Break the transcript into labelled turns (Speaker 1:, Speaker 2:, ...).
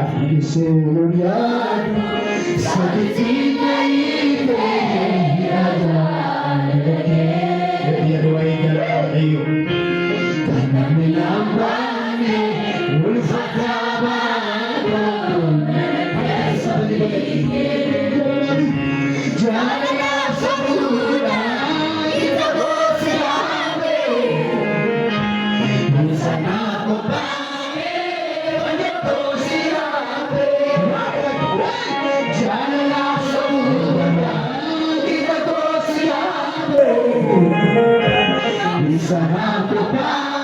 Speaker 1: Suryan sakit nahi yada lage dia doain dalam ayo tanam lambane ulfataba janganlah sabura kita bersiape sana ko Sarap pa